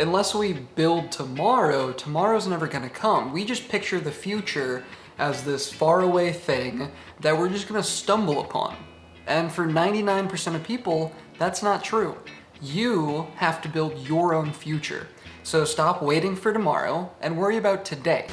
unless we build tomorrow, tomorrow's never gonna come. We just picture the future as this faraway thing that we're just gonna stumble upon. And for 99% of people, that's not true. You have to build your own future. So stop waiting for tomorrow and worry about today.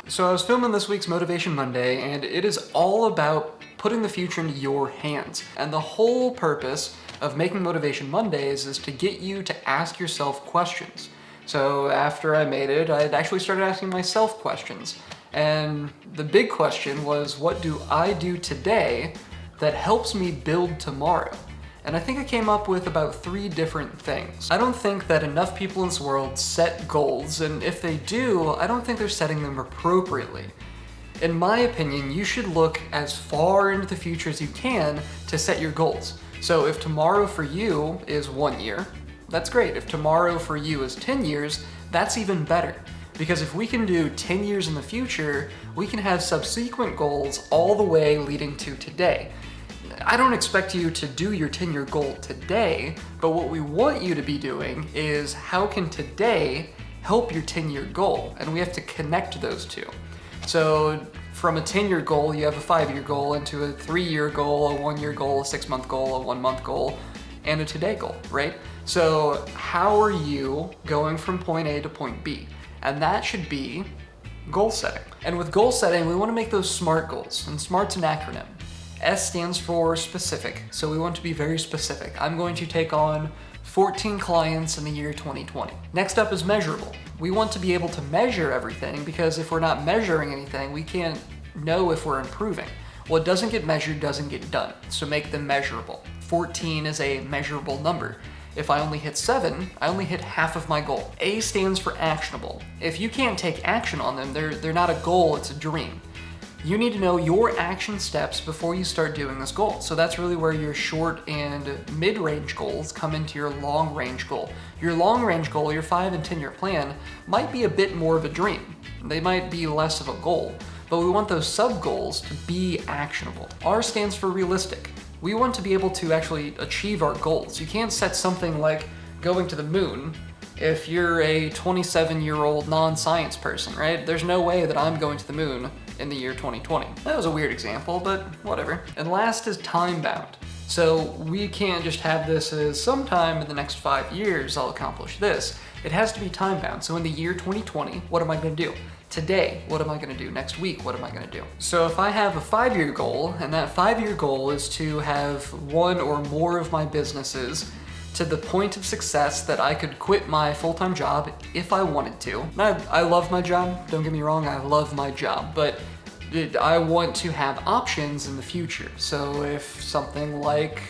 So I was filming this week's Motivation Monday, and it is all about putting the future into your hands. And the whole purpose of making Motivation Mondays is to get you to ask yourself questions. So after I made it, I actually started asking myself questions. And the big question was, what do I do today that helps me build tomorrow? And I think I came up with about 3 different things. I don't think that enough people in this world set goals, and if they do, I don't think they're setting them appropriately. In my opinion, you should look as far into the future as you can to set your goals. So if tomorrow for you is 1 year, that's great. If tomorrow for you is 10 years, that's even better. Because if we can do 10 years in the future, we can have subsequent goals all the way leading to today. I don't expect you to do your 10-year goal today, but what we want you to be doing is how can today help your 10-year goal? And we have to connect those two. So from a 10-year goal, you have a 5-year goal, into a 3-year goal, a 1-year goal, a 6-month goal, a 1-month goal, and a today goal, right? So how are you going from point A to point B? And that should be goal setting. And with goal setting, we want to make those SMART goals, and SMART's an acronym. S stands for specific, so we want to be very specific. I'm going to take on 14 clients in the year 2020. Next up is measurable. We want to be able to measure everything, because if we're not measuring anything, we can't know if we're improving. What doesn't get measured doesn't get done, so make them measurable. 14 is a measurable number. If I only hit 7, I only hit half of my goal. A stands for actionable. If you can't take action on them, they're not a goal, it's a dream. You need to know your action steps before you start doing this goal. So that's really where your short and mid-range goals come into your long-range goal. Your long-range goal, your 5 and 10-year plan, might be a bit more of a dream. They might be less of a goal, but we want those sub-goals to be actionable. R stands for realistic. We want to be able to actually achieve our goals. You can't set something like going to the moon if you're a 27-year-old non-science person, right? There's no way that I'm going to the moon in the year 2020. That was a weird example, but whatever. And last is time-bound. So we can't just have this as sometime in the next 5 years I'll accomplish this. It has to be time-bound. So in the year 2020, what am I gonna do? Today, what am I gonna do? Next week, what am I gonna do? So if I have a 5-year goal, and that 5-year goal is to have 1 or more of my businesses to the point of success that I could quit my full-time job if I wanted to. I love my job, don't get me wrong, I love my job, but I want to have options in the future. So if something like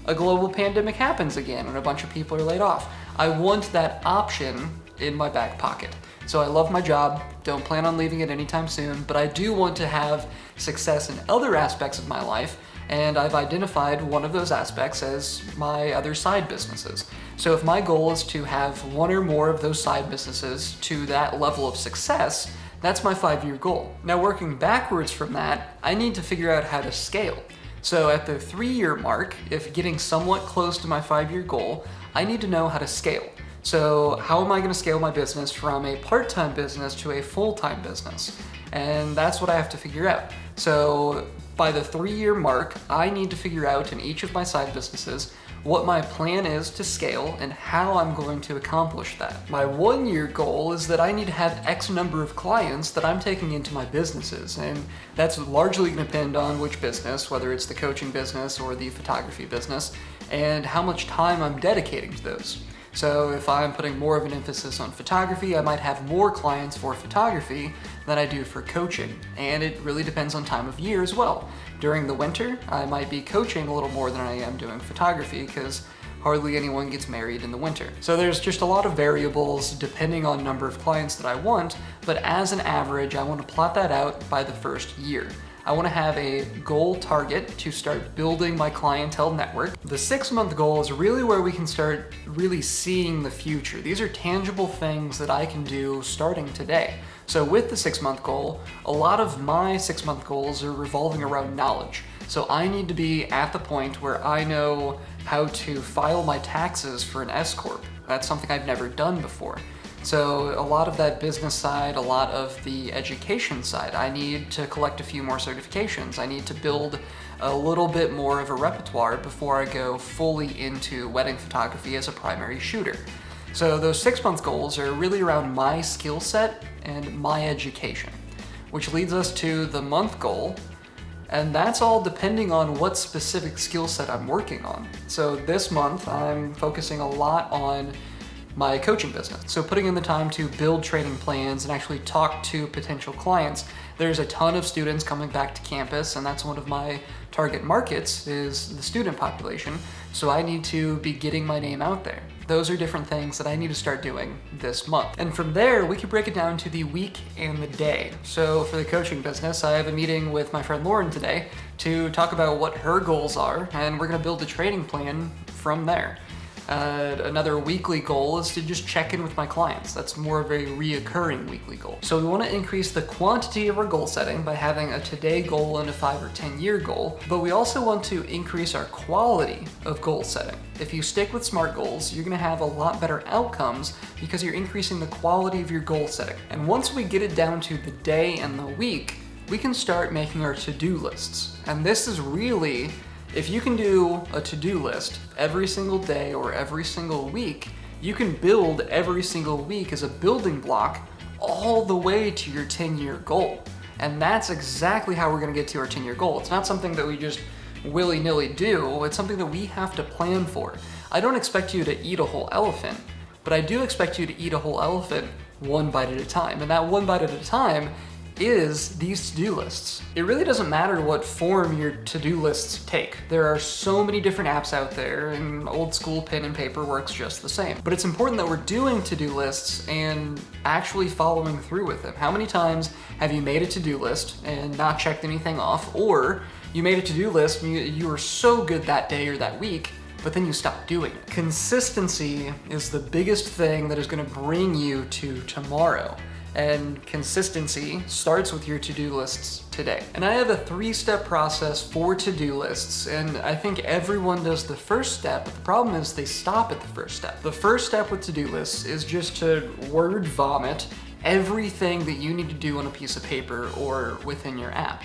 a global pandemic happens again and a bunch of people are laid off, I want that option in my back pocket. So I love my job, don't plan on leaving it anytime soon, but I do want to have success in other aspects of my life, and I've identified one of those aspects as my other side businesses. So if my goal is to have 1 or more of those side businesses to that level of success, that's my 5-year goal. Now working backwards from that, I need to figure out how to scale. So at the 3-year mark, if getting somewhat close to my 5-year goal, I need to know how to scale. So how am I gonna scale my business from a part-time business to a full-time business? And that's what I have to figure out. So by the 3-year mark, I need to figure out in each of my side businesses what my plan is to scale and how I'm going to accomplish that. My 1-year goal is that I need to have X number of clients that I'm taking into my businesses, and that's largely going to depend on which business, whether it's the coaching business or the photography business, and how much time I'm dedicating to those. So if I'm putting more of an emphasis on photography, I might have more clients for photography than I do for coaching. And it really depends on time of year as well. During the winter, I might be coaching a little more than I am doing photography because hardly anyone gets married in the winter. So there's just a lot of variables depending on number of clients that I want, but as an average, I want to plot that out by the first year. I want to have a goal target to start building my clientele network. The 6-month goal is really where we can start really seeing the future. These are tangible things that I can do starting today. So with the 6-month goal, a lot of my 6-month goals are revolving around knowledge. So I need to be at the point where I know how to file my taxes for an S Corp. That's something I've never done before. So a lot of that business side, a lot of the education side, I need to collect a few more certifications. I need to build a little bit more of a repertoire before I go fully into wedding photography as a primary shooter. So those 6-month goals are really around my skill set and my education, which leads us to the month goal. And that's all depending on what specific skill set I'm working on. So this month, I'm focusing a lot on my coaching business. So putting in the time to build training plans and actually talk to potential clients. There's a ton of students coming back to campus, and that's one of my target markets is the student population. So I need to be getting my name out there. Those are different things that I need to start doing this month. And from there, we can break it down to the week and the day. So for the coaching business, I have a meeting with my friend Lauren today to talk about what her goals are, and we're gonna build a training plan from there. Another weekly goal is to just check in with my clients. That's more of a reoccurring weekly goal. So we want to increase the quantity of our goal setting by having a today goal and a 5 or 10 year goal, but we also want to increase our quality of goal setting. If you stick with S.M.A.R.T goals, you're going to have a lot better outcomes because you're increasing the quality of your goal setting. And once we get it down to the day and the week, we can start making our to-do lists. And this is really, if you can do a to-do list every single day or every single week, you can build every single week as a building block all the way to your 10-year goal. And that's exactly how we're gonna get to our 10-year goal. It's not something that we just willy-nilly do, it's something that we have to plan for. I don't expect you to eat a whole elephant, but I do expect you to eat a whole elephant one bite at a time. And that one bite at a time is these to-do lists. It really doesn't matter what form your to-do lists take. There are so many different apps out there, and old school pen and paper works just the same. But it's important that we're doing to-do lists and actually following through with them. How many times have you made a to-do list and not checked anything off, or you made a to-do list and you were so good that day or that week, but then you stopped doing it? Consistency is the biggest thing that is gonna bring you to tomorrow. And consistency starts with your to-do lists today. And I have a 3-step process for to-do lists, and I think everyone does the first step, but the problem is they stop at the first step. The first step with to-do lists is just to word vomit everything that you need to do on a piece of paper or within your app.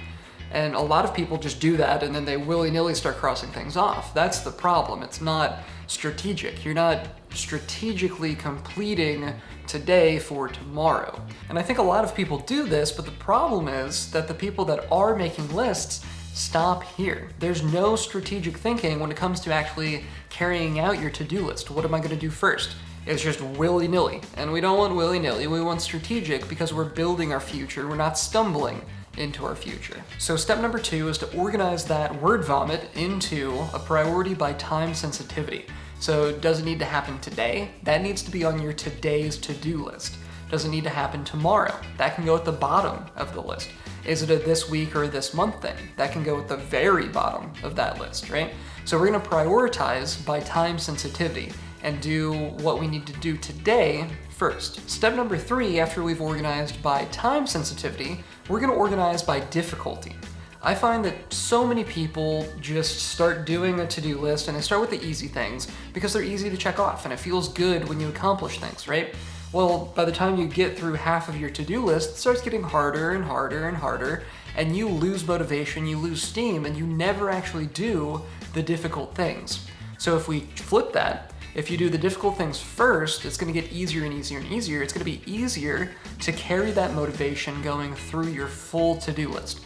And a lot of people just do that and then they willy-nilly start crossing things off. That's the problem. It's not strategic. You're not strategically completing today for tomorrow. And I think a lot of people do this, but the problem is that the people that are making lists stop here. There's no strategic thinking when it comes to actually carrying out your to-do list. What am I gonna do first? It's just willy-nilly. And we don't want willy-nilly, we want strategic because we're building our future, we're not stumbling into our future. So step number 2 is to organize that word vomit into a priority by time sensitivity. So does it need to happen today? That needs to be on your today's to-do list. Does it need to happen tomorrow? That can go at the bottom of the list. Is it a this week or this month thing? That can go at the very bottom of that list, right? So we're gonna prioritize by time sensitivity and do what we need to do today first. Step number 3, after we've organized by time sensitivity, we're gonna organize by difficulty. I find that so many people just start doing a to-do list and they start with the easy things because they're easy to check off and it feels good when you accomplish things, right? Well, by the time you get through half of your to-do list, it starts getting harder and harder and harder, and you lose motivation, you lose steam, and you never actually do the difficult things. So if we flip that, if you do the difficult things first, it's gonna get easier and easier and easier. It's gonna be easier to carry that motivation going through your full to-do list.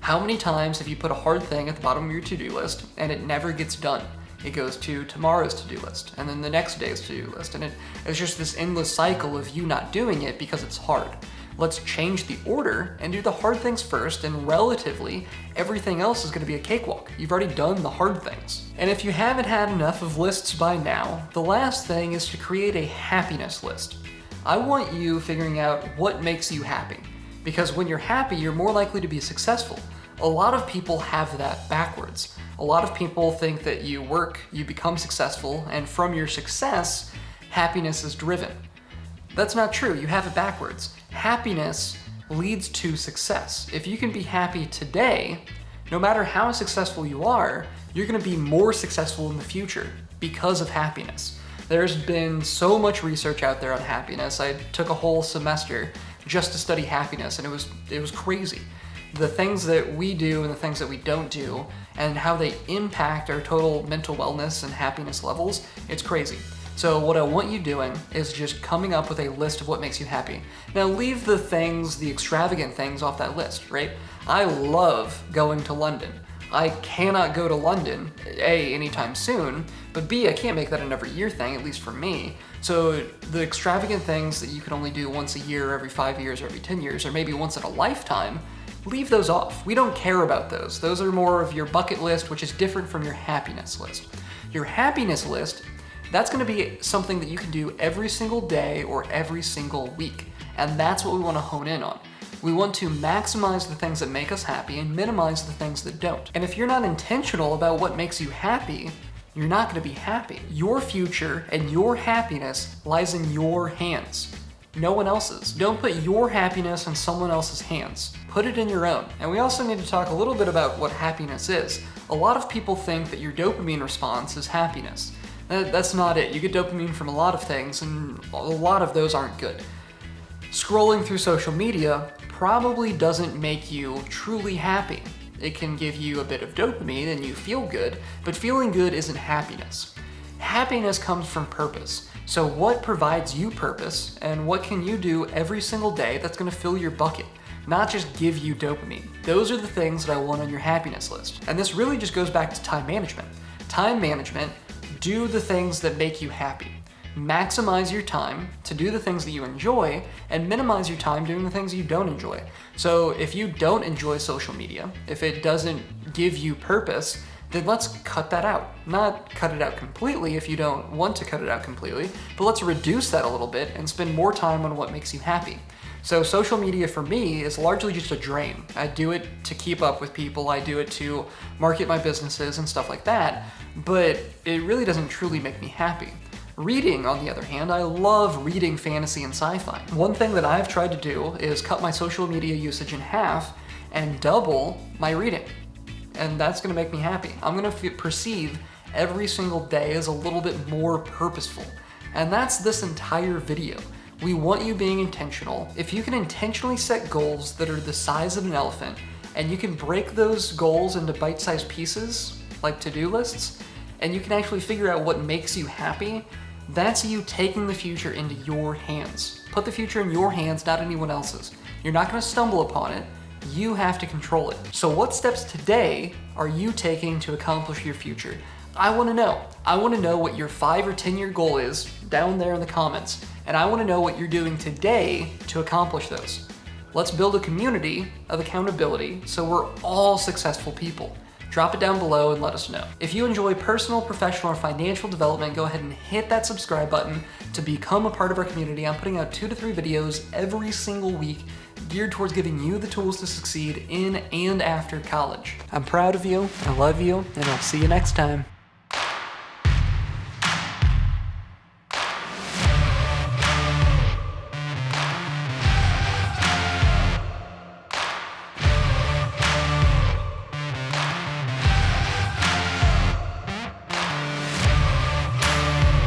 How many times have you put a hard thing at the bottom of your to-do list and it never gets done? It goes to tomorrow's to-do list and then the next day's to-do list, and it's just this endless cycle of you not doing it because it's hard. Let's change the order and do the hard things first, and relatively, everything else is gonna be a cakewalk. You've already done the hard things. And if you haven't had enough of lists by now, the last thing is to create a happiness list. I want you figuring out what makes you happy, because when you're happy, you're more likely to be successful. A lot of people have that backwards. A lot of people think that you work, you become successful, and from your success, happiness is driven. That's not true, you have it backwards. Happiness leads to success. If you can be happy today, No matter how successful you are, you're gonna be more successful in the future because of happiness. There's been so much research out there on happiness. I took a whole semester just to study happiness, and it was crazy. The things that we do and the things that we don't do and how they impact our total mental wellness and happiness levels, it's crazy. So what I want you doing is just coming up with a list of what makes you happy. Now leave the things, the extravagant things off that list, right? I love going to London. I cannot go to London, A, anytime soon, but B, I can't make that an every year thing, at least for me. So the extravagant things that you can only do once a year, every 5 years, or every 10 years, or maybe once in a lifetime, leave those off. We don't care about those. Those are more of your bucket list, which is different from your happiness list. Your happiness list, that's gonna be something that you can do every single day or every single week. And that's what we wanna hone in on. We want to maximize the things that make us happy and minimize the things that don't. And if you're not intentional about what makes you happy, you're not gonna be happy. Your future and your happiness lies in your hands, no one else's. Don't put your happiness in someone else's hands. Put it in your own. And we also need to talk a little bit about what happiness is. A lot of people think that your dopamine response is happiness. That's not it. You get dopamine from a lot of things, and a lot of those aren't good. Scrolling through social media probably doesn't make you truly happy. It can give you a bit of dopamine and you feel good, but feeling good isn't happiness. Happiness comes from purpose. So what provides you purpose, and what can you do every single day that's gonna fill your bucket, not just give you dopamine? Those are the things that I want on your happiness list. And this really just goes back to time management. Time management, do the things that make you happy. Maximize your time to do the things that you enjoy and minimize your time doing the things you don't enjoy. So if you don't enjoy social media, if it doesn't give you purpose, then let's cut that out. Not cut it out completely if you don't want to cut it out completely, but let's reduce that a little bit and spend more time on what makes you happy. So social media for me is largely just a drain. I do it to keep up with people, I do it to market my businesses and stuff like that, but it really doesn't truly make me happy. Reading, on the other hand, I love reading fantasy and sci-fi. One thing that I've tried to do is cut my social media usage in half and double my reading. And that's gonna make me happy. I'm gonna perceive every single day as a little bit more purposeful. And that's this entire video. We want you being intentional. If you can intentionally set goals that are the size of an elephant, and you can break those goals into bite-sized pieces, like to-do lists, and you can actually figure out what makes you happy, that's you taking the future into your hands. Put the future in your hands, not anyone else's. You're not gonna stumble upon it. You have to control it. So what steps today are you taking to accomplish your future? I wanna know. I wanna know what your 5 or 10-year goal is down there in the comments. And I wanna know what you're doing today to accomplish those. Let's build a community of accountability so we're all successful people. Drop it down below and let us know. If you enjoy personal, professional, or financial development, go ahead and hit that subscribe button to become a part of our community. I'm putting out 2 to 3 videos every single week geared towards giving you the tools to succeed in and after college. I'm proud of you, I love you, and I'll see you next time.